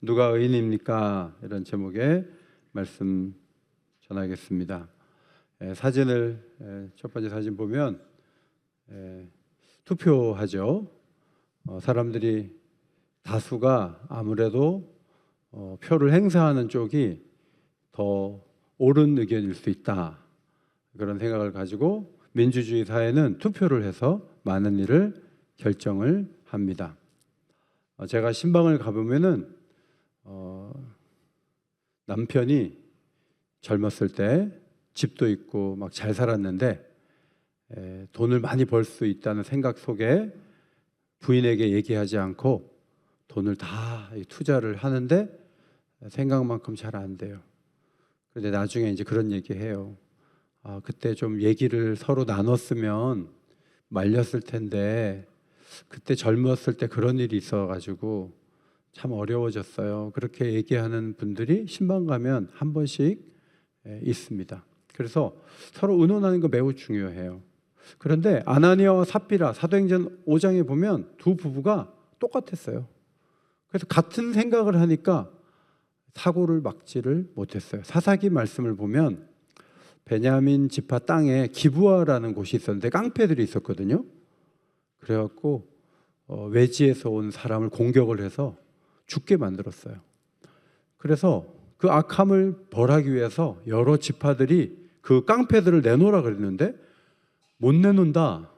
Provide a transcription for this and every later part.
누가 의인입니까? 이런 제목의 말씀 전하겠습니다. 사진을 첫 번째 사진 보면 투표하죠. 사람들이 다수가 아무래도 표를 행사하는 쪽이 더 옳은 의견일 수 있다, 그런 생각을 가지고 민주주의 사회는 투표를 해서 많은 일을 결정을 합니다. 제가 신방을 가보면은 남편이 젊었을 때 집도 있고 막 잘 살았는데 돈을 많이 벌 수 있다는 생각 속에 부인에게 얘기하지 않고 돈을 다 투자를 하는데 생각만큼 잘 안 돼요. 그런데 나중에 이제 그런 얘기해요. 그때 좀 얘기를 서로 나눴으면 말렸을 텐데 그때 젊었을 때 그런 일이 있어가지고 참 어려워졌어요. 그렇게 얘기하는 분들이 신방 가면 한 번씩 있습니다. 그래서 서로 의논하는 거 매우 중요해요. 그런데 아나니아와 삽비라 사도행전 5장에 보면 두 부부가 똑같았어요. 그래서 같은 생각을 하니까 사고를 막지를 못했어요. 사사기 말씀을 보면 베냐민 지파 땅에 기브아라는 곳이 있었는데 깡패들이 있었거든요. 그래갖고 외지에서 온 사람을 공격을 해서 죽게 만들었어요. 그래서 그 악함을 벌하기 위해서 여러 지파들이 그 깡패들을 내놓으라 그랬는데 못 내놓는다.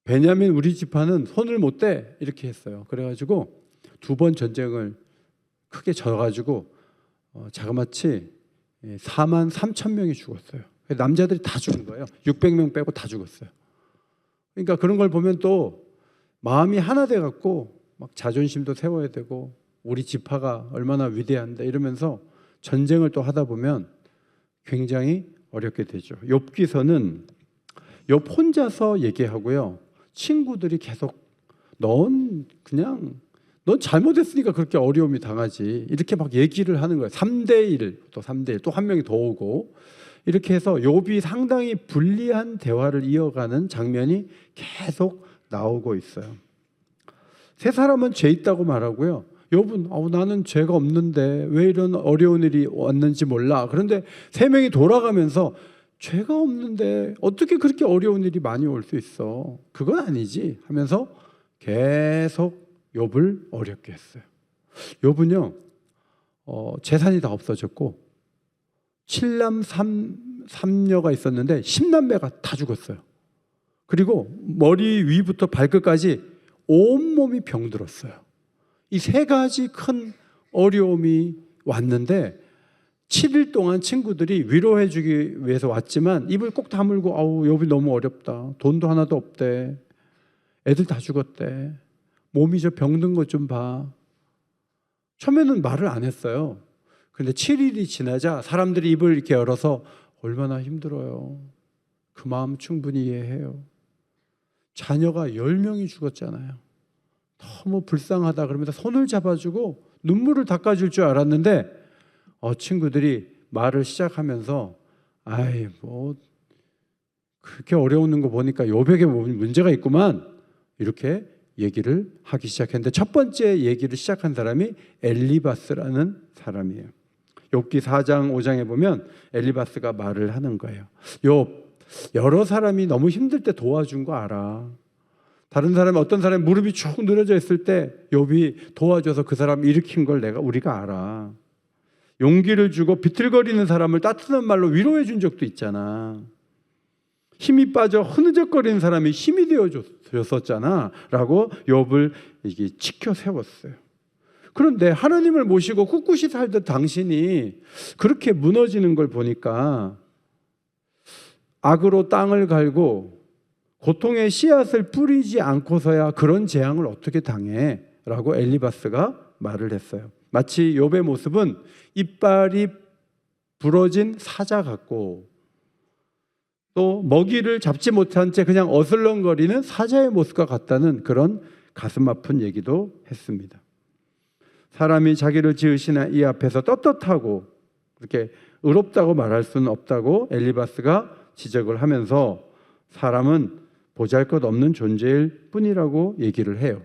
베냐민 우리 지파는 손을 못 대, 이렇게 했어요. 그래가지고 두 번 전쟁을 크게 져가지고 자그마치 4만 3천 명이 죽었어요. 남자들이 다 죽은 거예요. 600명 빼고 다 죽었어요. 그러니까 그런 걸 보면 또 마음이 하나 돼갖고 막 자존심도 세워야 되고 우리 지파가 얼마나 위대한데 이러면서 전쟁을 또 하다 보면 굉장히 어렵게 되죠. 욥기서는 욥 혼자서 얘기하고요, 친구들이 계속 넌 잘못했으니까 그렇게 어려움이 당하지, 이렇게 막 얘기를 하는 거예요. 3대1, 또 3대1, 또 한 명이 더 오고, 이렇게 해서 욥이 상당히 불리한 대화를 이어가는 장면이 계속 나오고 있어요. 세 사람은 죄 있다고 말하고요, 욥은 나는 죄가 없는데 왜 이런 어려운 일이 왔는지 몰라. 그런데 세 명이 돌아가면서 죄가 없는데 어떻게 그렇게 어려운 일이 많이 올 수 있어, 그건 아니지 하면서 계속 욥을 어렵게 했어요. 욥은요, 재산이 다 없어졌고 7남 3녀가 있었는데 10남매가 다 죽었어요. 그리고 머리 위부터 발끝까지 온몸이 병들었어요. 이 세 가지 큰 어려움이 왔는데 7일 동안 친구들이 위로해 주기 위해서 왔지만 입을 꼭 다물고 욥이 너무 어렵다, 돈도 하나도 없대, 애들 다 죽었대, 몸이 저 병든 것 좀 봐. 처음에는 말을 안 했어요. 그런데 7일이 지나자 사람들이 입을 이렇게 열어서 얼마나 힘들어요, 그 마음 충분히 이해해요. 자녀가 10명이 죽었잖아요. 너무 불쌍하다 그러면서 손을 잡아주고 눈물을 닦아줄 줄 알았는데 친구들이 말을 시작하면서 그렇게 어려운 거 보니까 욥에게 문제가 있구만, 이렇게 얘기를 하기 시작했는데 첫 번째 얘기를 시작한 사람이 엘리바스라는 사람이에요. 욥기 4장 5장에 보면 엘리바스가 말을 하는 거예요. 욥, 여러 사람이 너무 힘들 때 도와준 거 알아. 어떤 사람이 무릎이 쭉 늘어져 있을 때 욥이 도와줘서 그 사람 일으킨 걸 우리가 알아. 용기를 주고 비틀거리는 사람을 따뜻한 말로 위로해 준 적도 있잖아. 힘이 빠져 흐느적거리는 사람이 힘이 되어줬었잖아 라고 욥을 이게 지켜 세웠어요. 그런데 하나님을 모시고 꿋꿋이 살던 당신이 그렇게 무너지는 걸 보니까 악으로 땅을 갈고 고통의 씨앗을 뿌리지 않고서야 그런 재앙을 어떻게 당해? 라고 엘리바스가 말을 했어요. 마치 욥의 모습은 이빨이 부러진 사자 같고 또 먹이를 잡지 못한 채 그냥 어슬렁거리는 사자의 모습과 같다는 그런 가슴 아픈 얘기도 했습니다. 사람이 자기를 지으신 이 앞에서 떳떳하고 그렇게 의롭다고 말할 수는 없다고 엘리바스가 지적을 하면서 사람은 보잘것없는 존재일 뿐이라고 얘기를 해요.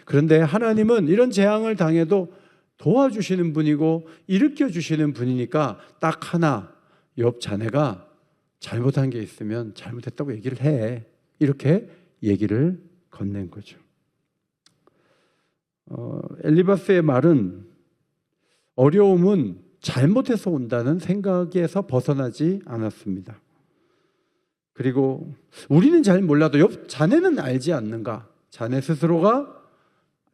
그런데 하나님은 이런 재앙을 당해도 도와주시는 분이고 일으켜 주시는 분이니까 딱 하나, 욥 자네가 잘못한 게 있으면 잘못했다고 얘기를 해. 이렇게 얘기를 건넨 거죠. 엘리바스의 말은 어려움은 잘못해서 온다는 생각에서 벗어나지 않았습니다. 그리고 우리는 잘 몰라도 욥 자네는 알지 않는가? 자네 스스로가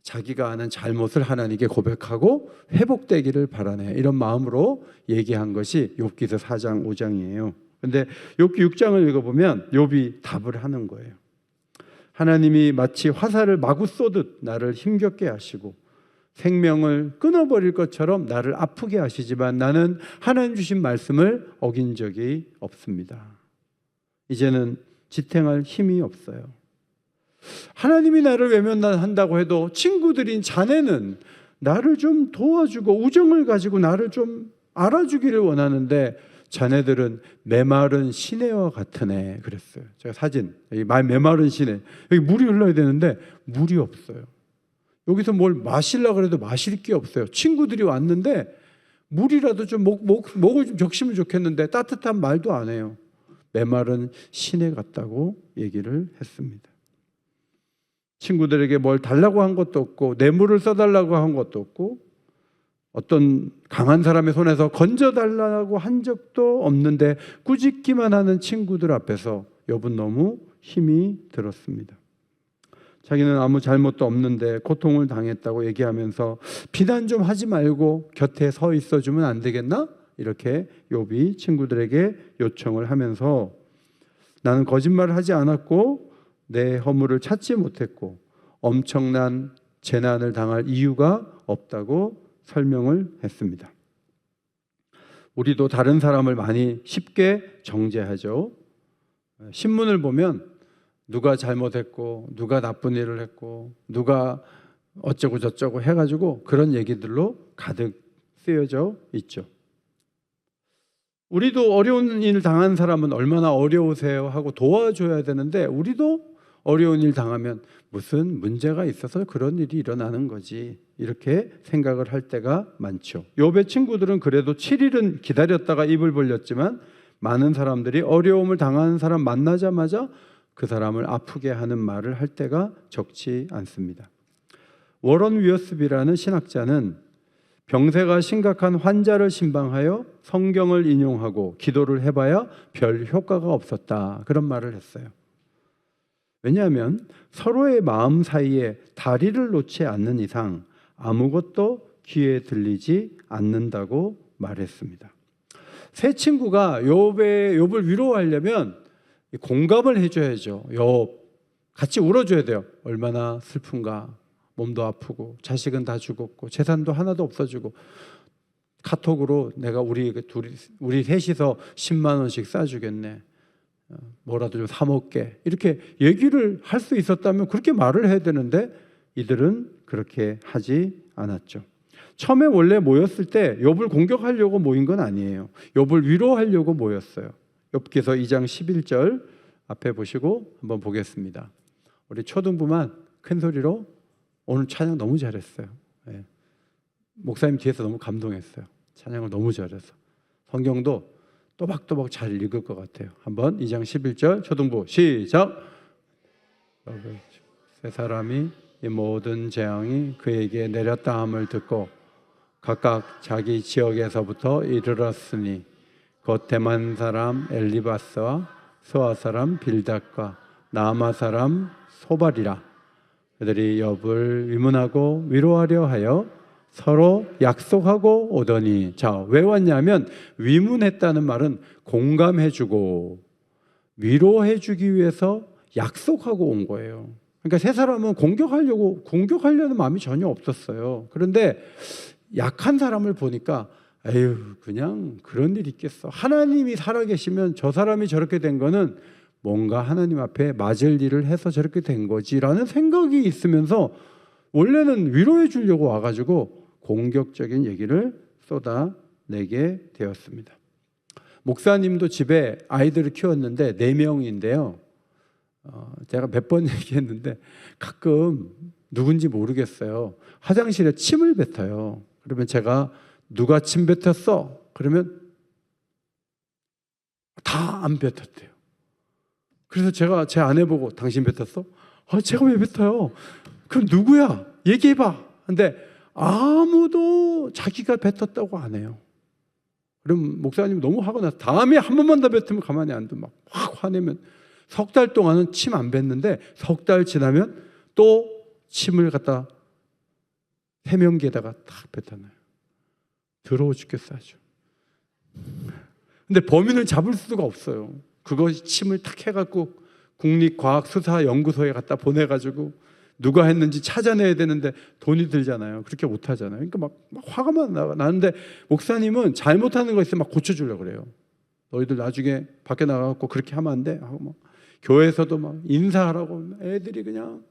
자기가 아는 잘못을 하나님께 고백하고 회복되기를 바라네. 이런 마음으로 얘기한 것이 욥기서 4장 5장이에요. 그런데 욥기 6장을 읽어보면 욥이 답을 하는 거예요. 하나님이 마치 화살을 마구 쏘듯 나를 힘겹게 하시고 생명을 끊어버릴 것처럼 나를 아프게 하시지만 나는 하나님 주신 말씀을 어긴 적이 없습니다. 이제는 지탱할 힘이 없어요. 하나님이 나를 외면한다고 해도 친구들인 자네는 나를 좀 도와주고 우정을 가지고 나를 좀 알아주기를 원하는데 자네들은 메마른 시내와 같으네 그랬어요. 제가 사진, 여기 메마른 시내, 여기 물이 흘러야 되는데 물이 없어요. 여기서 뭘 마시려고 해도 마실 게 없어요. 친구들이 왔는데 물이라도 좀 목을 좀 적시면 좋겠는데 따뜻한 말도 안 해요. 메마른 시내 같다고 얘기를 했습니다. 친구들에게 뭘 달라고 한 것도 없고 뇌물을 써달라고 한 것도 없고 어떤 강한 사람의 손에서 건져달라고 한 적도 없는데 꾸짖기만 하는 친구들 앞에서 욥은 너무 힘이 들었습니다. 자기는 아무 잘못도 없는데 고통을 당했다고 얘기하면서 비난 좀 하지 말고 곁에 서 있어주면 안 되겠나? 이렇게 욥이 친구들에게 요청을 하면서 나는 거짓말을 하지 않았고 내 허물을 찾지 못했고 엄청난 재난을 당할 이유가 없다고 설명을 했습니다. 우리도 다른 사람을 많이 쉽게 정죄하죠. 신문을 보면 누가 잘못했고 누가 나쁜 일을 했고 누가 어쩌고 저쩌고 해가지고 그런 얘기들로 가득 쓰여져 있죠. 우리도 어려운 일 당한 사람은 얼마나 어려우세요 하고 도와줘야 되는데 우리도 어려운 일 당하면 무슨 문제가 있어서 그런 일이 일어나는 거지 이렇게 생각을 할 때가 많죠. 욥의 친구들은 그래도 7일은 기다렸다가 입을 벌렸지만 많은 사람들이 어려움을 당하는 사람 만나자마자 그 사람을 아프게 하는 말을 할 때가 적지 않습니다. 워런 위어스비라는 신학자는 병세가 심각한 환자를 신방하여 성경을 인용하고 기도를 해봐야 별 효과가 없었다 그런 말을 했어요. 왜냐하면 서로의 마음 사이에 다리를 놓지 않는 이상 아무것도 귀에 들리지 않는다고 말했습니다. 세 친구가 욥을 위로하려면 공감을 해줘야죠. 욥 같이 울어줘야 돼요. 얼마나 슬픈가. 몸도 아프고 자식은 다 죽었고 재산도 하나도 없어지고 카톡으로 내가 우리 셋이서 10만 원씩 싸주겠네. 뭐라도 좀 사 먹게. 이렇게 얘기를 할 수 있었다면 그렇게 말을 해야 되는데 이들은 그렇게 하지 않았죠. 처음에 원래 모였을 때 욥을 공격하려고 모인 건 아니에요. 욥을 위로하려고 모였어요. 욥기서 2장 11절 앞에 보시고 한번 보겠습니다. 우리 초등부만 큰 소리로 오늘 찬양 너무 잘했어요. 네. 목사님 뒤에서 너무 감동했어요. 찬양을 너무 잘해서 성경도 또박또박 잘 읽을 것 같아요. 한번 2장 11절 초등부 시작. 세 사람이 이 모든 재앙이 그에게 내렸다 함을 듣고 각각 자기 지역에서부터 이르렀으니 곧 대만 사람 엘리바스와 스와 사람 빌닷과 나아마 사람 소발이라. 그들이 욥을 위문하고 위로하려 하여 서로 약속하고 오더니, 자, 왜 왔냐면 위문했다는 말은 공감해주고 위로해주기 위해서 약속하고 온 거예요. 그러니까 세 사람은 공격하려는 마음이 전혀 없었어요. 그런데 약한 사람을 보니까 에휴, 그냥 그런 일 있겠어. 하나님이 살아계시면 저 사람이 저렇게 된 거는 뭔가 하나님 앞에 맞을 일을 해서 저렇게 된 거지라는 생각이 있으면서 원래는 위로해 주려고 와가지고 공격적인 얘기를 쏟아내게 되었습니다. 목사님도 집에 아이들을 키웠는데 4명인데요. 제가 몇 번 얘기했는데 가끔 누군지 모르겠어요. 화장실에 침을 뱉어요. 그러면 제가 누가 침 뱉었어? 그러면 다 안 뱉었대요. 그래서 제가 제 아내 보고 당신 뱉었어? 제가 왜 뱉어요? 그럼 누구야? 얘기해봐. 근데 아무도 자기가 뱉었다고 안 해요. 그럼 목사님 너무 화가 나서 다음에 한 번만 더 뱉으면 가만히 안 둬. 막 확 화내면 석 달 동안은 침 안 뱉는데 석 달 지나면 또 침을 갖다 세면기에다가 탁 뱉어놔요. 더러워 죽겠어 아주. 근데 범인을 잡을 수가 없어요. 그것이 침을 탁 해갖고 국립과학수사연구소에 갖다 보내가지고 누가 했는지 찾아내야 되는데 돈이 들잖아요. 그렇게 못하잖아요. 그러니까 막 화가 나는데 목사님은 잘못하는 거 있으면 막 고쳐주려고 그래요. 너희들 나중에 밖에 나가갖고 그렇게 하면 안 돼 하고 막 교회에서도 막 인사하라고 애들이 그냥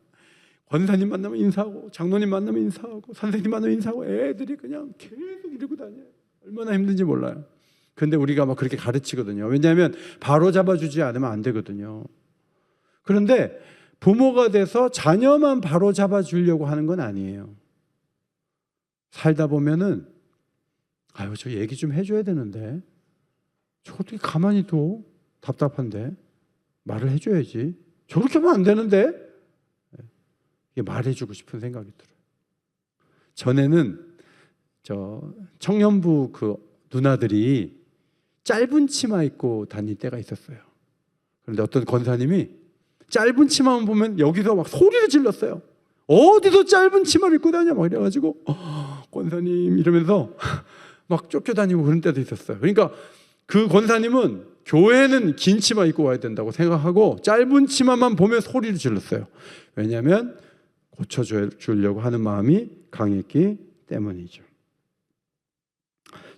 권사님 만나면 인사하고 장로님 만나면 인사하고 선생님 만나면 인사하고 애들이 그냥 계속 이러고 다녀요. 얼마나 힘든지 몰라요. 그런데 우리가 막 그렇게 가르치거든요. 왜냐하면 바로 잡아주지 않으면 안 되거든요. 그런데 부모가 돼서 자녀만 바로 잡아주려고 하는 건 아니에요. 살다 보면은 아유 저 얘기 좀 해줘야 되는데 저 어떻게 가만히 둬? 답답한데 말을 해줘야지. 저렇게 하면 안 되는데 이게 말해주고 싶은 생각이 들어요. 전에는 저 청년부 그 누나들이 짧은 치마 입고 다닐 때가 있었어요. 그런데 어떤 권사님이 짧은 치마만 보면 여기서 막 소리를 질렀어요. 어디서 짧은 치마를 입고 다녀 막 이래가지고 권사님 이러면서 막 쫓겨다니고 그런 때도 있었어요. 그러니까 그 권사님은 교회는 긴 치마 입고 와야 된다고 생각하고 짧은 치마만 보면 소리를 질렀어요. 왜냐하면 고쳐주려고 하는 마음이 강했기 때문이죠.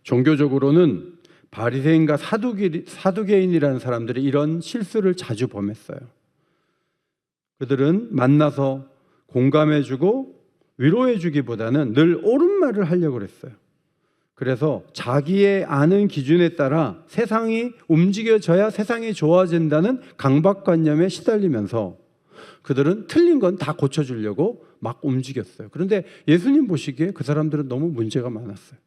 종교적으로는 바리새인과 사두개인이라는 사람들이 이런 실수를 자주 범했어요. 그들은 만나서 공감해주고 위로해주기보다는 늘 옳은 말을 하려고 했어요. 그래서 자기의 아는 기준에 따라 세상이 움직여져야 세상이 좋아진다는 강박관념에 시달리면서 그들은 틀린 건 다 고쳐주려고 막 움직였어요. 그런데 예수님 보시기에 그 사람들은 너무 문제가 많았어요.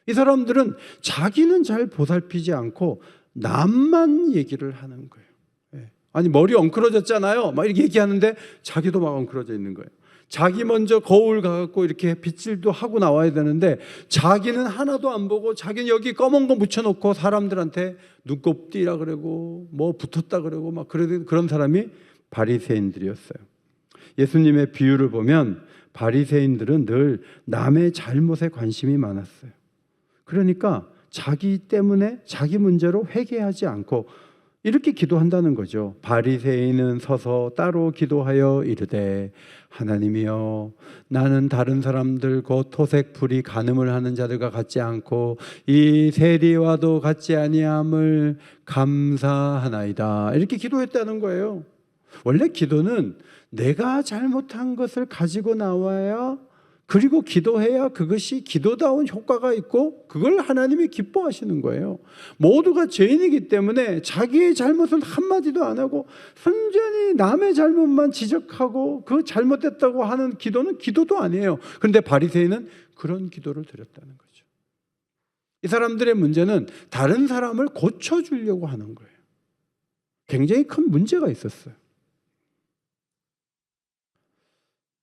이 사람들은 자기는 잘 보살피지 않고 남만 얘기를 하는 거예요. 아니 머리 엉클어졌잖아요 막 이렇게 얘기하는데 자기도 막 엉클어져 있는 거예요. 자기 먼저 거울 가갖고 이렇게 빗질도 하고 나와야 되는데 자기는 하나도 안 보고 자기는 여기 검은 거 묻혀놓고 사람들한테 눈곱 띄라 그러고 뭐 붙었다 그러고 막 그런 사람이 바리새인들이었어요. 예수님의 비유를 보면 바리새인들은 늘 남의 잘못에 관심이 많았어요. 그러니까 자기 때문에 자기 문제로 회개하지 않고 이렇게 기도한다는 거죠. 바리새인은 서서 따로 기도하여 이르되 하나님이여 나는 다른 사람들 곧 토색 불이 간음을 하는 자들과 같지 않고 이 세리와도 같지 아니함을 감사하나이다. 이렇게 기도했다는 거예요. 원래 기도는 내가 잘못한 것을 가지고 나와야 그리고 기도해야 그것이 기도다운 효과가 있고 그걸 하나님이 기뻐하시는 거예요. 모두가 죄인이기 때문에 자기의 잘못은 한마디도 안 하고 순전히 남의 잘못만 지적하고 그 잘못됐다고 하는 기도는 기도도 아니에요. 그런데 바리새인은 그런 기도를 드렸다는 거죠. 이 사람들의 문제는 다른 사람을 고쳐주려고 하는 거예요. 굉장히 큰 문제가 있었어요.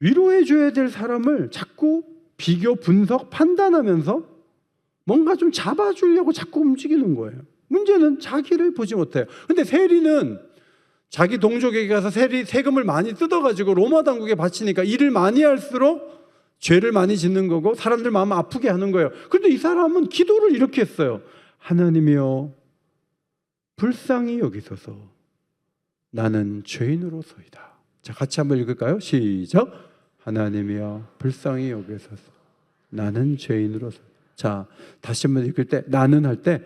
위로해줘야 될 사람을 자꾸 비교, 분석, 판단하면서 뭔가 좀 잡아주려고 자꾸 움직이는 거예요. 문제는 자기를 보지 못해요. 근데 세리는 자기 동족에게 가서 세금을 많이 뜯어가지고 로마 당국에 바치니까 일을 많이 할수록 죄를 많이 짓는 거고 사람들 마음 아프게 하는 거예요. 그런데 이 사람은 기도를 이렇게 했어요. 하나님이여 불쌍히 여기소서 나는 죄인으로소이다. 자, 같이 한번 읽을까요? 시작. 하나님이여 불쌍히 여기소서 나는 죄인으로서. 자, 다시 한번 읽을 때 나는 할 때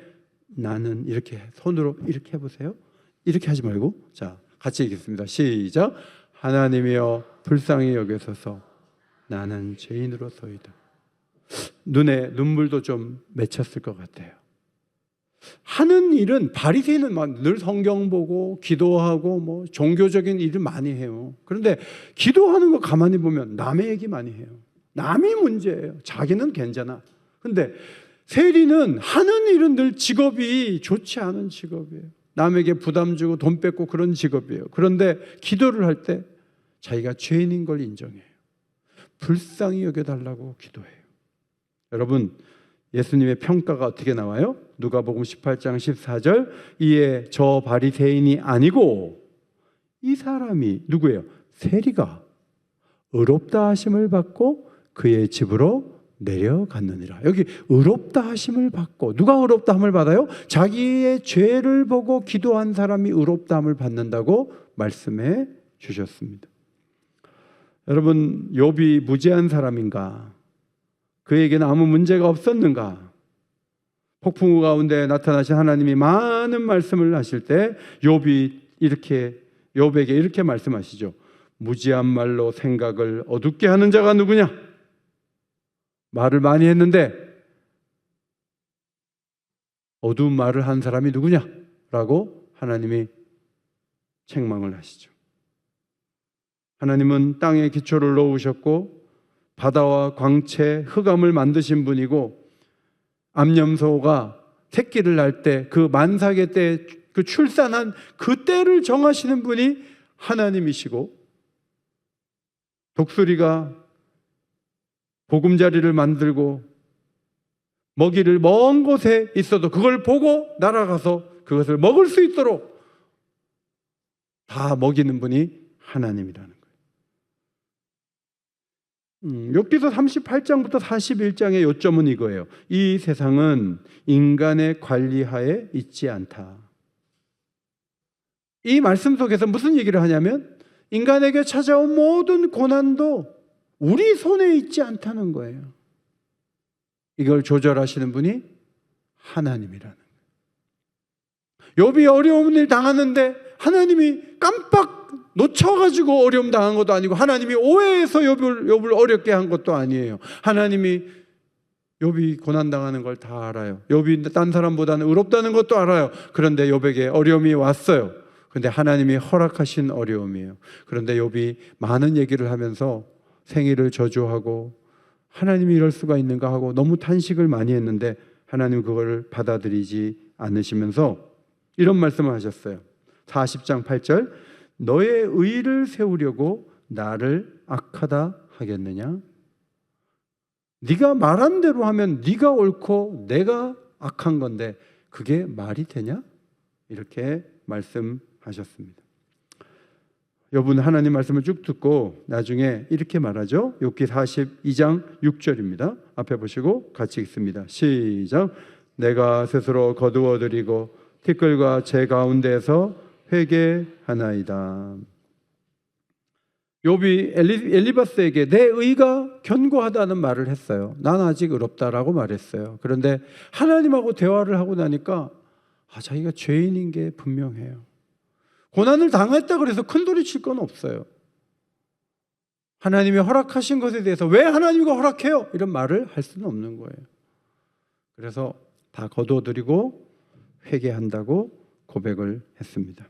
나는 이렇게 손으로 이렇게 해보세요. 이렇게 하지 말고 자 같이 읽겠습니다. 시작. 하나님이여 불쌍히 여기소서 나는 죄인으로서이다. 눈에 눈물도 좀 맺혔을 것 같아요. 하는 일은 바리새인은 늘 성경 보고 기도하고 뭐 종교적인 일을 많이 해요. 그런데 기도하는 거 가만히 보면 남의 얘기 많이 해요. 남이 문제예요. 자기는 괜찮아. 근데 세리는 하는 일은 늘 직업이 좋지 않은 직업이에요. 남에게 부담 주고 돈 뺏고 그런 직업이에요. 그런데 기도를 할 때 자기가 죄인인 걸 인정해요. 불쌍히 여겨달라고 기도해요. 여러분, 예수님의 평가가 어떻게 나와요? 누가복음 18장 14절, 이에 저 바리새인이 아니고 이 사람이 누구예요? 세리가 의롭다 하심을 받고 그의 집으로 내려갔느니라. 여기 의롭다 하심을 받고, 누가 의롭다 함을 받아요? 자기의 죄를 보고 기도한 사람이 의롭다 함을 받는다고 말씀해 주셨습니다. 여러분, 욥이 무죄한 사람인가? 그에게는 아무 문제가 없었는가? 폭풍우 가운데 나타나신 하나님이 많은 말씀을 하실 때 욥에게 이렇게 말씀하시죠. 무지한 말로 생각을 어둡게 하는 자가 누구냐? 말을 많이 했는데 어두운 말을 한 사람이 누구냐? 라고 하나님이 책망을 하시죠. 하나님은 땅에 기초를 놓으셨고 바다와 광채, 흑암을 만드신 분이고, 암염소가 새끼를 낳을 때 그 만삭의 때 그 출산한 그 때를 정하시는 분이 하나님이시고, 독수리가 보금자리를 만들고 먹이를 먼 곳에 있어도 그걸 보고 날아가서 그것을 먹을 수 있도록 다 먹이는 분이 하나님이라는 거예요. 욥기서 38장부터 41장의 요점은 이거예요. 이 세상은 인간의 관리하에 있지 않다. 이 말씀 속에서 무슨 얘기를 하냐면 인간에게 찾아온 모든 고난도 우리 손에 있지 않다는 거예요. 이걸 조절하시는 분이 하나님이라는 거예요. 욥이 어려운 일 당하는데 하나님이 깜빡 놓쳐가지고 어려움 당한 것도 아니고, 하나님이 오해해서 욥을 어렵게 한 것도 아니에요. 하나님이 욥이 고난당하는 걸 다 알아요. 욥이 딴 사람보다는 의롭다는 것도 알아요. 그런데 욥에게 어려움이 왔어요. 그런데 하나님이 허락하신 어려움이에요. 그런데 욥이 많은 얘기를 하면서 생일을 저주하고 하나님이 이럴 수가 있는가 하고 너무 탄식을 많이 했는데 하나님 그걸 받아들이지 않으시면서 이런 말씀을 하셨어요. 40장 8절, 너의 의를 세우려고 나를 악하다 하겠느냐? 네가 말한 대로 하면 네가 옳고 내가 악한 건데 그게 말이 되냐? 이렇게 말씀하셨습니다. 욥은 하나님 말씀을 쭉 듣고 나중에 이렇게 말하죠. 욥기 42장 6절입니다. 앞에 보시고 같이 읽습니다. 시작. 내가 스스로 거두어드리고 티끌과 제 가운데에서 회개하나이다. 욥이 엘리바스에게 내 의가 견고하다는 말을 했어요. 난 아직 의롭다라고 말했어요. 그런데 하나님하고 대화를 하고 나니까 자기가 죄인인 게 분명해요. 고난을 당했다 그래서 큰소리 칠 건 없어요. 하나님이 허락하신 것에 대해서 왜 하나님과 허락해요? 이런 말을 할 수는 없는 거예요. 그래서 다 거두어드리고 회개한다고 고백을 했습니다.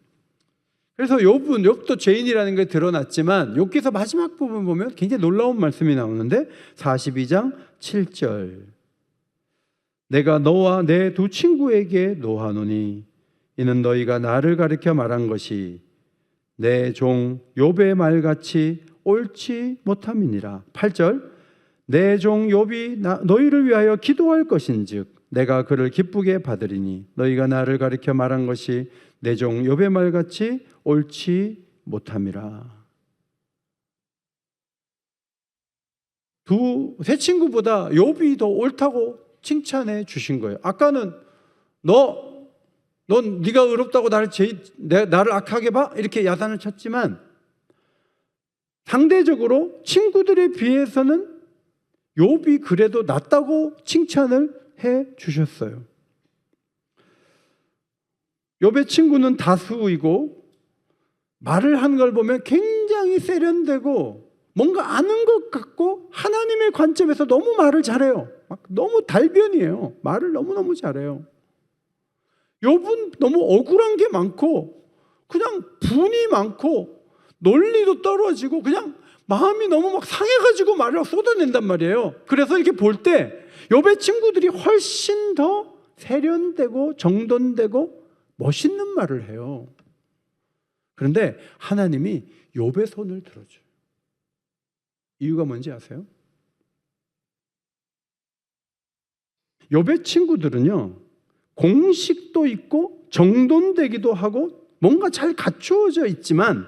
그래서 욥도 죄인이라는 게 드러났지만 욥기서 마지막 부분 보면 굉장히 놀라운 말씀이 나오는데 42장 7절, 내가 너와 내 두 친구에게 노하노니 이는 너희가 나를 가리켜 말한 것이 내 종 욥의 말같이 옳지 못함이니라. 8절, 내 종 욥이 너희를 위하여 기도할 것인즉 내가 그를 기쁘게 받으리니 너희가 나를 가리켜 말한 것이 내 종 욥의 말같이 옳지 못함이라. 세 친구보다 욥이 더 옳다고 칭찬해 주신 거예요. 아까는 넌 네가 의롭다고 나를 악하게 봐? 이렇게 야단을 쳤지만 상대적으로 친구들에 비해서는 욥이 그래도 낫다고 칭찬을 해 주셨어요. 욥의 친구는 다수이고 말을 하는 걸 보면 굉장히 세련되고 뭔가 아는 것 같고 하나님의 관점에서 너무 말을 잘해요. 너무 달변이에요. 말을 너무너무 잘해요. 욥은 너무 억울한 게 많고 그냥 분이 많고 논리도 떨어지고 그냥 마음이 너무 막 상해가지고 말을 쏟아낸단 말이에요. 그래서 이렇게 볼 때 욥의 친구들이 훨씬 더 세련되고 정돈되고 멋있는 말을 해요. 그런데 하나님이 욥의 손을 들어줘요. 이유가 뭔지 아세요? 욥의 친구들은요, 공식도 있고 정돈되기도 하고 뭔가 잘 갖추어져 있지만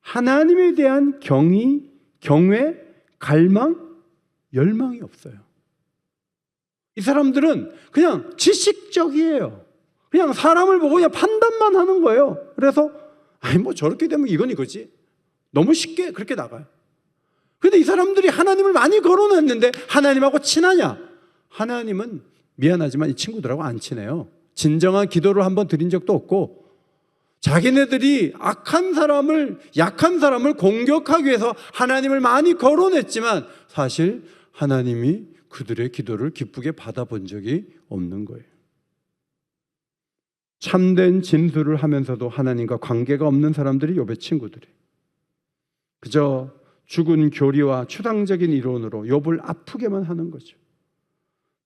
하나님에 대한 경의, 경외, 갈망, 열망이 없어요. 이 사람들은 그냥 지식적이에요. 그냥 사람을 보고 그냥 판단만 하는 거예요. 그래서 아니 뭐 저렇게 되면 이건 이거지. 너무 쉽게 그렇게 나가요. 그런데 이 사람들이 하나님을 많이 거론했는데 하나님하고 친하냐? 하나님은 미안하지만 이 친구들하고 안 친해요. 진정한 기도를 한번 드린 적도 없고, 자기네들이 약한 사람을 공격하기 위해서 하나님을 많이 거론했지만 사실 하나님이 그들의 기도를 기쁘게 받아본 적이 없는 거예요. 참된 진술을 하면서도 하나님과 관계가 없는 사람들이 욥의 친구들이 그저 죽은 교리와 추상적인 이론으로 욥을 아프게만 하는 거죠.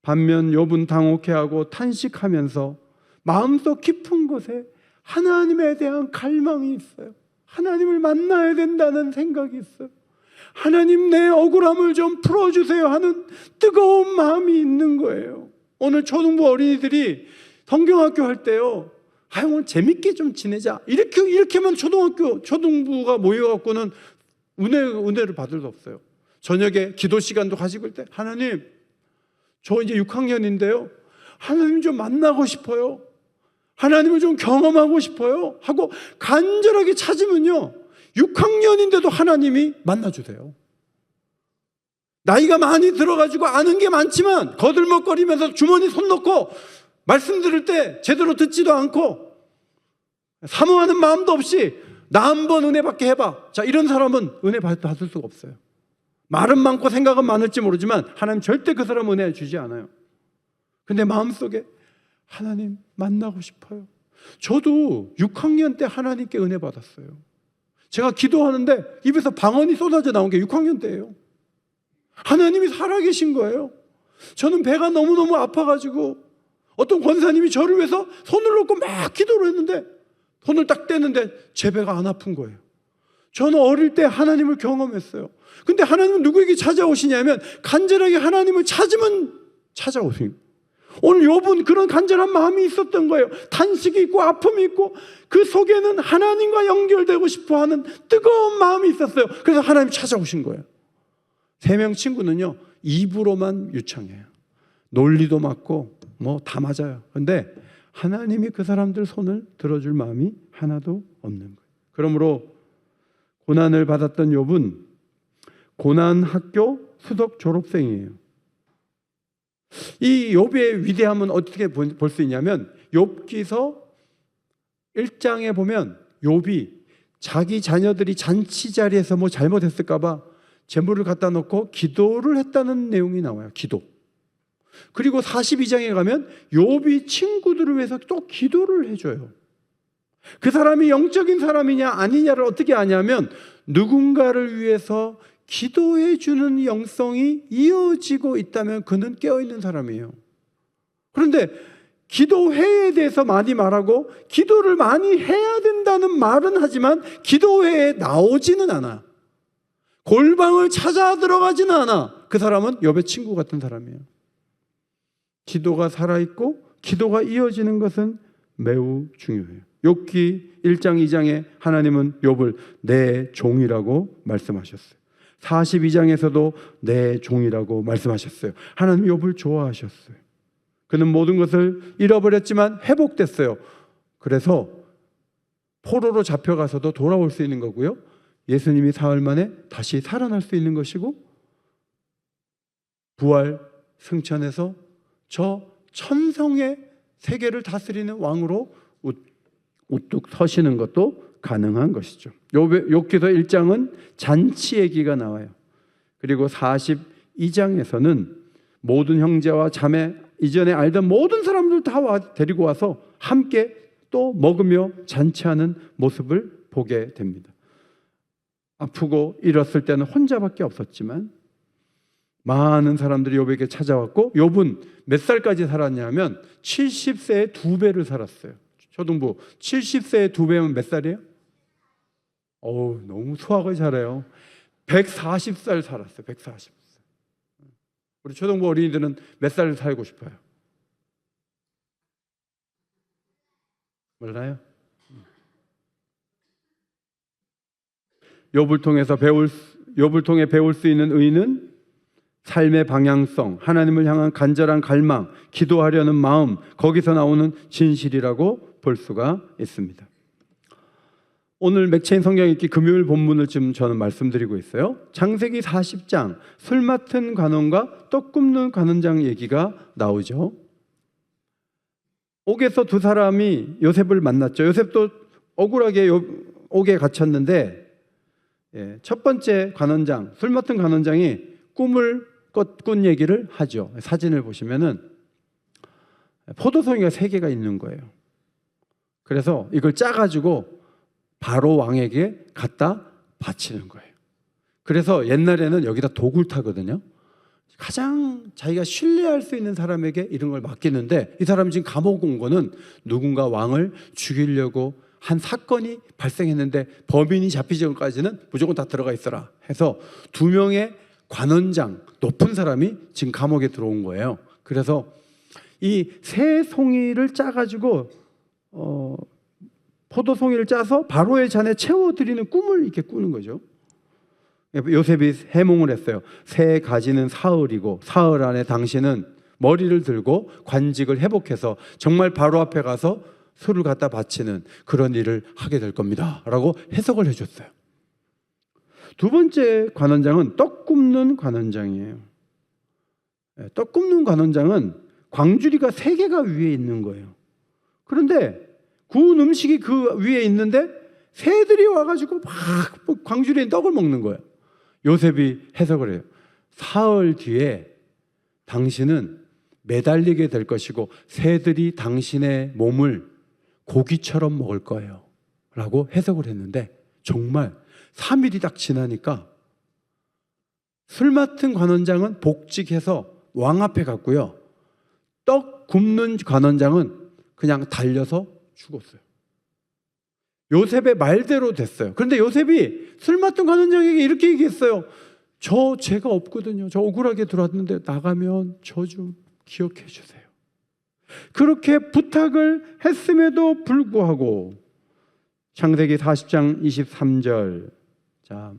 반면 욥은 당혹해하고 탄식하면서 마음속 깊은 곳에 하나님에 대한 갈망이 있어요. 하나님을 만나야 된다는 생각이 있어요. 하나님, 내 억울함을 좀 풀어주세요 하는 뜨거운 마음이 있는 거예요. 오늘 초등부 어린이들이 성경학교 할 때요, 오늘 재밌게 좀 지내자, 이렇게만 초등부가 모여갖고는 은혜를 받을 수 없어요. 저녁에 기도 시간도 가지고 있을 때, 하나님, 저 이제 6학년인데요 하나님 좀 만나고 싶어요, 하나님을 좀 경험하고 싶어요 하고 간절하게 찾으면요 6학년인데도 하나님이 만나주세요. 나이가 많이 들어가지고 아는 게 많지만 거들먹거리면서 주머니 손 넣고 말씀 들을 때 제대로 듣지도 않고 사모하는 마음도 없이 나 한번 은혜 받게 해봐. 자, 이런 사람은 은혜 받을 수가 없어요. 말은 많고 생각은 많을지 모르지만 하나님 절대 그 사람 은혜 주지 않아요. 근데 마음속에 하나님 만나고 싶어요. 저도 6학년 때 하나님께 은혜 받았어요. 제가 기도하는데 입에서 방언이 쏟아져 나온 게 6학년 때예요. 하나님이 살아계신 거예요. 저는 배가 너무너무 아파가지고 어떤 권사님이 저를 위해서 손을 놓고 막 기도를 했는데 손을 딱 떼는데 제 배가 안 아픈 거예요. 저는 어릴 때 하나님을 경험했어요. 근데 하나님은 누구에게 찾아오시냐면 간절하게 하나님을 찾으면 찾아오세요. 오늘 욥은 그런 간절한 마음이 있었던 거예요. 탄식이 있고 아픔이 있고 그 속에는 하나님과 연결되고 싶어하는 뜨거운 마음이 있었어요. 그래서 하나님이 찾아오신 거예요. 3명 친구는요 입으로만 유창해요. 논리도 맞고 뭐 다 맞아요. 그런데 하나님이 그 사람들 손을 들어줄 마음이 하나도 없는 거예요. 그러므로 고난을 받았던 욥은 고난학교 수석 졸업생이에요. 이 욥의 위대함은 어떻게 볼 수 있냐면 욥기서 1장에 보면 욥이 자기 자녀들이 잔치 자리에서 뭐 잘못했을까 봐 제물을 갖다 놓고 기도를 했다는 내용이 나와요. 기도. 그리고 42장에 가면 욥이 친구들을 위해서 또 기도를 해줘요. 그 사람이 영적인 사람이냐 아니냐를 어떻게 아냐면 누군가를 위해서 기도해 주는 영성이 이어지고 있다면 그는 깨어있는 사람이에요. 그런데 기도회에 대해서 많이 말하고 기도를 많이 해야 된다는 말은 하지만 기도회에 나오지는 않아. 골방을 찾아 들어가지는 않아. 그 사람은 욥의 친구 같은 사람이에요. 기도가 살아있고 기도가 이어지는 것은 매우 중요해요. 욥기 1장 2장에 하나님은 욥을 내 종이라고 말씀하셨어요. 42장에서도 내 종이라고 말씀하셨어요. 하나님 욥을 좋아하셨어요. 그는 모든 것을 잃어버렸지만 회복됐어요. 그래서 포로로 잡혀가서도 돌아올 수 있는 거고요. 예수님이 사흘 만에 다시 살아날 수 있는 것이고 부활 승천해서 저 천성의 세계를 다스리는 왕으로 우뚝 서시는 것도 가능한 것이죠. 욥기서 1장은 잔치 얘기가 나와요. 그리고 42장에서는 모든 형제와 자매, 이전에 알던 모든 사람들 다 데리고 와서 함께 또 먹으며 잔치하는 모습을 보게 됩니다. 아프고 잃었을 때는 혼자밖에 없었지만 많은 사람들이 욥에게 찾아왔고 욥은 몇 살까지 살았냐면 70세의 2배를 살았어요. 초등부 70세의 2배면 몇 살이에요? 어우, 너무 수학을 잘해요. 140살 살았어요. 140살. 우리 초등부 어린이들은 몇 살 살고 싶어요? 몰라요? 욥을 통해 배울 수 있는 의는 삶의 방향성, 하나님을 향한 간절한 갈망, 기도하려는 마음, 거기서 나오는 진실이라고 볼 수가 있습니다. 오늘 맥체인 성경 읽기 금요일 본문을 지금 저는 말씀드리고 있어요. 창세기 40장 술 맡은 관원과 떡 굽는 관원장 얘기가 나오죠. 옥에서 두 사람이 요셉을 만났죠. 요셉도 억울하게 옥에 갇혔는데 첫 번째 관원장, 술 맡은 관원장이 꿈을 꾼 얘기를 하죠. 사진을 보시면은 포도송이가 3개가 있는 거예요. 그래서 이걸 짜가지고 바로 왕에게 갖다 바치는 거예요. 그래서 옛날에는 여기다 독을 타거든요. 가장 자기가 신뢰할 수 있는 사람에게 이런 걸 맡기는데 이 사람이 지금 감옥 온 거는 누군가 왕을 죽이려고 한 사건이 발생했는데 범인이 잡히기 전까지는 무조건 다 들어가 있어라 해서 2명의 관원장, 높은 사람이 지금 감옥에 들어온 거예요. 그래서 이 새 송이를 짜가지고 포도송이를 짜서 바로의 잔에 채워드리는 꿈을 이렇게 꾸는 거죠. 요셉이 해몽을 했어요. 새 가지는 사흘이고 사흘 안에 당신은 머리를 들고 관직을 회복해서 정말 바로 앞에 가서 술을 갖다 바치는 그런 일을 하게 될 겁니다 라고 해석을 해줬어요. 두 번째 관원장은 떡 굽는 관원장이에요. 떡 굽는 관원장은 광주리가 3개가 위에 있는 거예요. 그런데 구운 음식이 그 위에 있는데 새들이 와가지고 막 광주리에 떡을 먹는 거예요. 요셉이 해석을 해요. 사흘 뒤에 당신은 매달리게 될 것이고 새들이 당신의 몸을 고기처럼 먹을 거예요 라고 해석을 했는데 정말 3일이 딱 지나니까 술 맡은 관원장은 복직해서 왕 앞에 갔고요. 떡 굽는 관원장은 그냥 달려서 죽었어요. 요셉의 말대로 됐어요. 그런데 요셉이 술 맡은 관원장에게 이렇게 얘기했어요. 저 죄가 없거든요. 저 억울하게 들어왔는데 나가면 저 좀 기억해 주세요. 그렇게 부탁을 했음에도 불구하고 창세기 40장 23절 자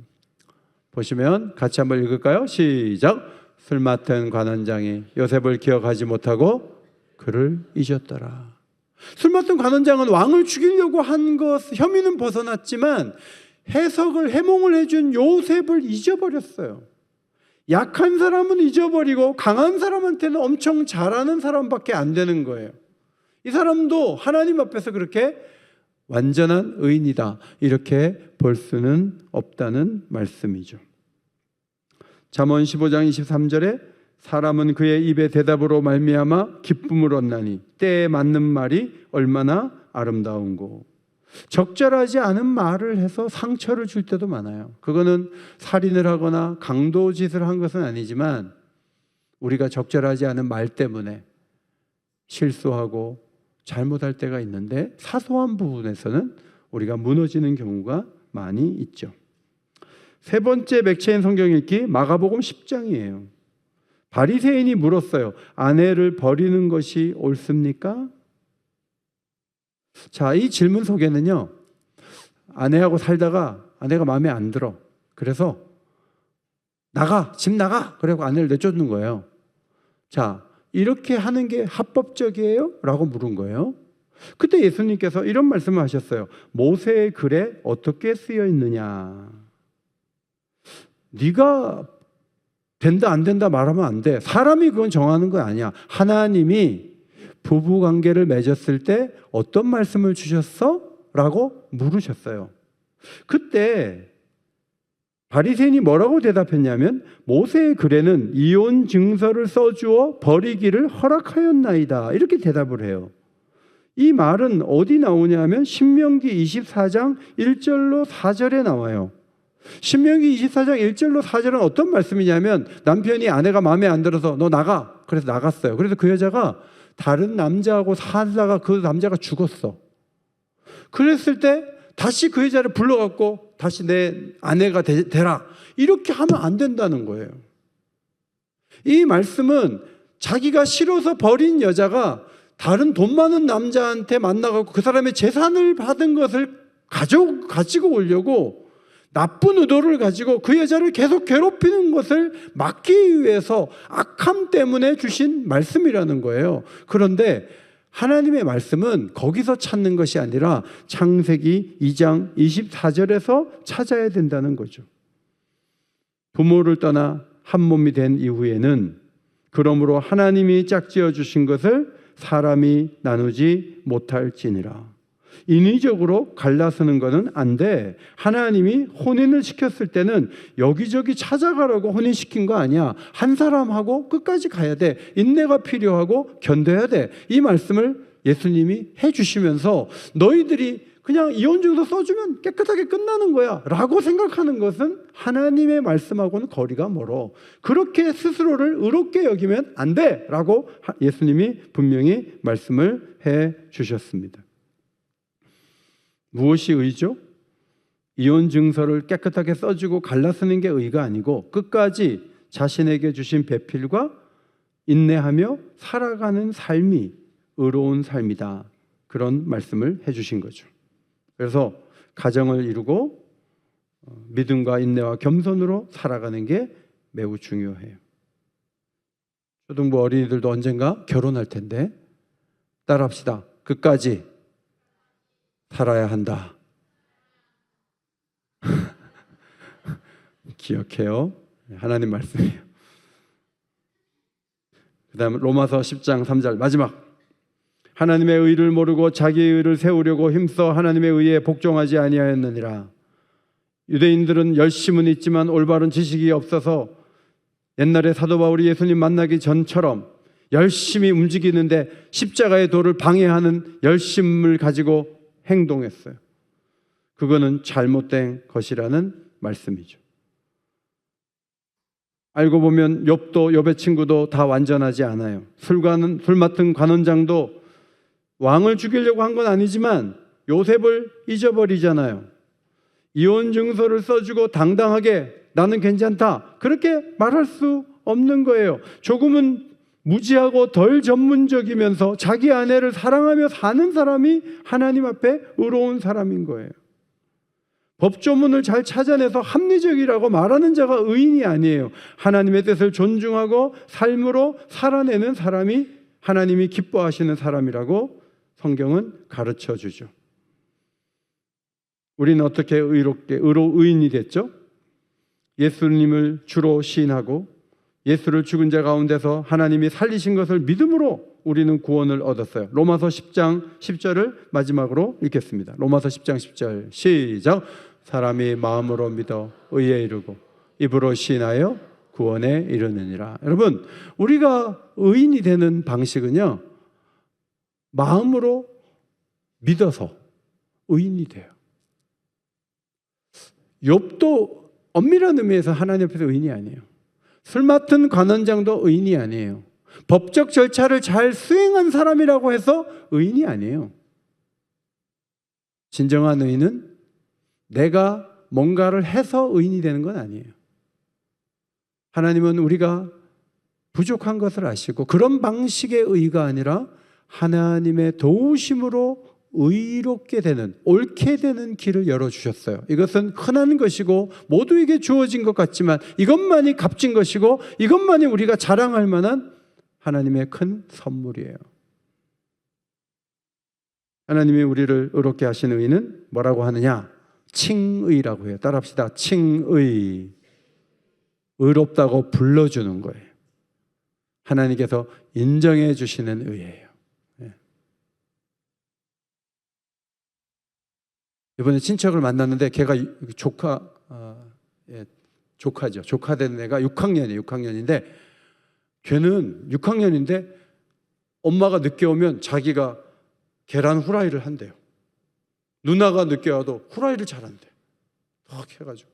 보시면 같이 한번 읽을까요? 시작. 술 맡은 관원장이 요셉을 기억하지 못하고 그를 잊었더라. 술 맡은 관원장은 왕을 죽이려고 한 것 혐의는 벗어났지만 해몽을 해준 요셉을 잊어버렸어요. 약한 사람은 잊어버리고 강한 사람한테는 엄청 잘하는 사람밖에 안 되는 거예요. 이 사람도 하나님 앞에서 그렇게 완전한 의인이다 이렇게 볼 수는 없다는 말씀이죠. 잠언 15장 23절에 사람은 그의 입의 대답으로 말미암아 기쁨을 얻나니 때에 맞는 말이 얼마나 아름다운고. 적절하지 않은 말을 해서 상처를 줄 때도 많아요. 그거는 살인을 하거나 강도짓을 한 것은 아니지만 우리가 적절하지 않은 말 때문에 실수하고 잘못할 때가 있는데 사소한 부분에서는 우리가 무너지는 경우가 많이 있죠. 세 번째 맥체인 성경 읽기 마가복음 10장이에요. 바리새인이 물었어요. 아내를 버리는 것이 옳습니까? 자, 이 질문 속에는요. 아내하고 살다가 아내가 마음에 안 들어. 그래서 나가, 집 나가. 그래서 아내를 내쫓는 거예요. 자, 이렇게 하는 게 합법적이에요? 라고 물은 거예요. 그때 예수님께서 이런 말씀을 하셨어요. 모세의 글에 어떻게 쓰여 있느냐. 네가 된다 안 된다 말하면 안 돼. 사람이 그건 정하는 거 아니야. 하나님이 부부관계를 맺었을 때 어떤 말씀을 주셨어? 라고 물으셨어요. 그때 바리새인이 뭐라고 대답했냐면 모세의 글에는 이혼 증서를 써주어 버리기를 허락하였나이다 이렇게 대답을 해요. 이 말은 어디 나오냐면 신명기 24장 1절로 4절에 나와요. 신명기 24장 1절로 4절은 어떤 말씀이냐면 남편이 아내가 마음에 안 들어서 너 나가. 그래서 나갔어요. 그래서 그 여자가 다른 남자하고 살다가 그 남자가 죽었어. 그랬을 때 다시 그 여자를 불러갖고 다시 내 아내가 되라. 이렇게 하면 안 된다는 거예요. 이 말씀은 자기가 싫어서 버린 여자가 다른 돈 많은 남자한테 만나갖고 그 사람의 재산을 받은 것을 가지고 오려고 나쁜 의도를 가지고 그 여자를 계속 괴롭히는 것을 막기 위해서 악함 때문에 주신 말씀이라는 거예요. 그런데 하나님의 말씀은 거기서 찾는 것이 아니라 창세기 2장 24절에서 찾아야 된다는 거죠. 부모를 떠나 한 몸이 된 이후에는 그러므로 하나님이 짝지어 주신 것을 사람이 나누지 못할지니라. 인위적으로 갈라서는 것은 안 돼. 하나님이 혼인을 시켰을 때는 여기저기 찾아가라고 혼인시킨 거 아니야. 한 사람하고 끝까지 가야 돼. 인내가 필요하고 견뎌야 돼. 이 말씀을 예수님이 해주시면서 너희들이 그냥 이혼증서 써주면 깨끗하게 끝나는 거야 라고 생각하는 것은 하나님의 말씀하고는 거리가 멀어. 그렇게 스스로를 의롭게 여기면 안 돼 라고 예수님이 분명히 말씀을 해주셨습니다. 무엇이 의죠? 이혼증서를 깨끗하게 써주고 갈라쓰는 게 의가 아니고 끝까지 자신에게 주신 배필과 인내하며 살아가는 삶이 의로운 삶이다. 그런 말씀을 해주신 거죠. 그래서 가정을 이루고 믿음과 인내와 겸손으로 살아가는 게 매우 중요해요. 초등부 어린이들도 언젠가 결혼할 텐데 따라합시다. 끝까지 살아야 한다. 기억해요. 하나님 말씀이에요. 그 다음 로마서 10장 3절 마지막. 하나님의 의를 모르고 자기의 의를 세우려고 힘써 하나님의 의에 복종하지 아니하였느니라. 유대인들은 열심은 있지만 올바른 지식이 없어서 옛날에 사도 바울이 예수님 만나기 전처럼 열심히 움직이는데 십자가의 도를 방해하는 열심을 가지고 행동했어요. 그거는 잘못된 것이라는 말씀이죠. 알고 보면 욥의 친구도 다 완전하지 않아요. 술 맡은 관원장도 왕을 죽이려고 한 건 아니지만 요셉을 잊어버리잖아요. 이혼 증서를 써주고 당당하게 나는 괜찮다 그렇게 말할 수 없는 거예요. 조금은 무지하고 덜 전문적이면서 자기 아내를 사랑하며 사는 사람이 하나님 앞에 의로운 사람인 거예요. 법조문을 잘 찾아내서 합리적이라고 말하는 자가 의인이 아니에요. 하나님의 뜻을 존중하고 삶으로 살아내는 사람이 하나님이 기뻐하시는 사람이라고 성경은 가르쳐 주죠. 우리는 어떻게 의인이 됐죠? 예수님을 주로 시인하고 예수를 죽은 자 가운데서 하나님이 살리신 것을 믿음으로 우리는 구원을 얻었어요. 로마서 10장 10절을 마지막으로 읽겠습니다. 로마서 10장 10절 시작. 사람이 마음으로 믿어 의에 이르고 입으로 시인하여 구원에 이르느니라. 여러분, 우리가 의인이 되는 방식은요, 마음으로 믿어서 의인이 돼요. 욥도 엄밀한 의미에서 하나님 앞에서 의인이 아니에요. 술 맡은 관원장도 의인이 아니에요. 법적 절차를 잘 수행한 사람이라고 해서 의인이 아니에요. 진정한 의인은 내가 뭔가를 해서 의인이 되는 건 아니에요. 하나님은 우리가 부족한 것을 아시고 그런 방식의 의가 아니라 하나님의 도우심으로 의롭게 되는, 옳게 되는 길을 열어주셨어요. 이것은 흔한 것이고 모두에게 주어진 것 같지만 이것만이 값진 것이고 이것만이 우리가 자랑할 만한 하나님의 큰 선물이에요. 하나님이 우리를 의롭게 하신 의는 뭐라고 하느냐? 칭의라고 해요. 따라합시다. 칭의. 의롭다고 불러주는 거예요. 하나님께서 인정해 주시는 의예요. 이번에 친척을 만났는데 걔가 조카죠. 조카 된 애가 6학년인데 걔는 6학년인데 엄마가 늦게 오면 자기가 계란 후라이를 한대요. 누나가 늦게 와도 후라이를 잘한대. 막 해가지고.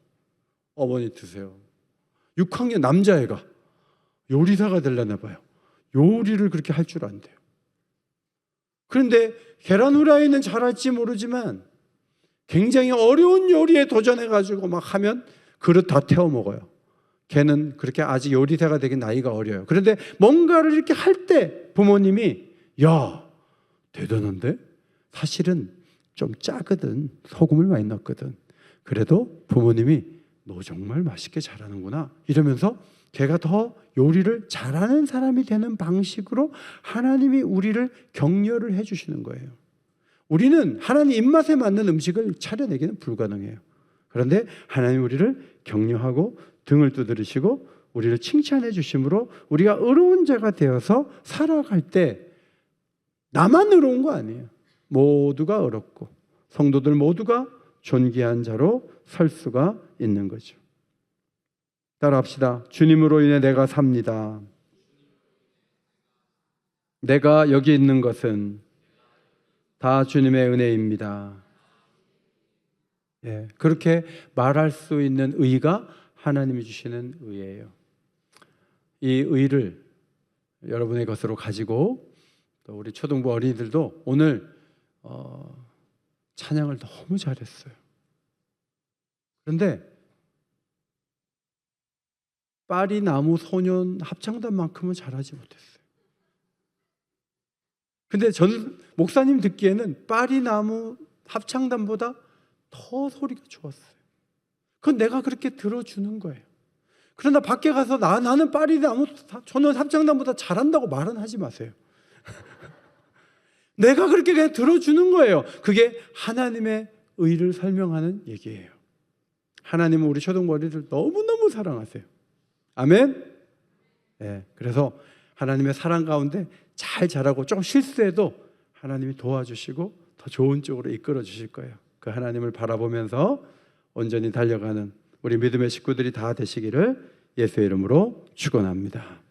어머니 드세요. 6학년 남자애가 요리사가 되려나 봐요. 요리를 그렇게 할 줄 안대요. 그런데 계란 후라이는 잘할지 모르지만 굉장히 어려운 요리에 도전해가지고 막 하면 그릇 다 태워 먹어요. 걔는 그렇게 아직 요리사가 되긴 나이가 어려요. 그런데 뭔가를 이렇게 할 때 부모님이 야, 대단한데? 사실은 좀 짜거든. 소금을 많이 넣었거든. 그래도 부모님이 너 정말 맛있게 잘하는구나 이러면서 걔가 더 요리를 잘하는 사람이 되는 방식으로 하나님이 우리를 격려를 해주시는 거예요. 우리는 하나님 입맛에 맞는 음식을 차려내기는 불가능해요. 그런데 하나님 우리를 격려하고 등을 두드리시고 우리를 칭찬해 주심으로 우리가 의로운 자가 되어서 살아갈 때 나만 의로운 거 아니에요. 모두가 의롭고 성도들 모두가 존귀한 자로 설 수가 있는 거죠. 따라합시다. 주님으로 인해 내가 삽니다. 내가 여기 있는 것은 다 주님의 은혜입니다. 예, 그렇게 말할 수 있는 의가 하나님이 주시는 의예요. 이 의를 여러분의 것으로 가지고 또 우리 초등부 어린이들도 오늘 찬양을 너무 잘했어요. 그런데 파리나무 소년 합창단만큼은 잘하지 못했어요. 근데 저는 목사님 듣기에는 파리나무 합창단보다 더 소리가 좋았어요. 그건 내가 그렇게 들어주는 거예요. 그러나 밖에 가서 나는 파리나무 소년 합창단보다 잘한다고 말은 하지 마세요. 내가 그렇게 그냥 들어주는 거예요. 그게 하나님의 의를 설명하는 얘기예요. 하나님은 우리 초등부 어린이들 너무너무 사랑하세요. 아멘. 네, 그래서 하나님의 사랑 가운데 잘 자라고 좀 실수해도 하나님이 도와주시고 더 좋은 쪽으로 이끌어 주실 거예요. 그 하나님을 바라보면서 온전히 달려가는 우리 믿음의 식구들이 다 되시기를 예수의 이름으로 축원합니다.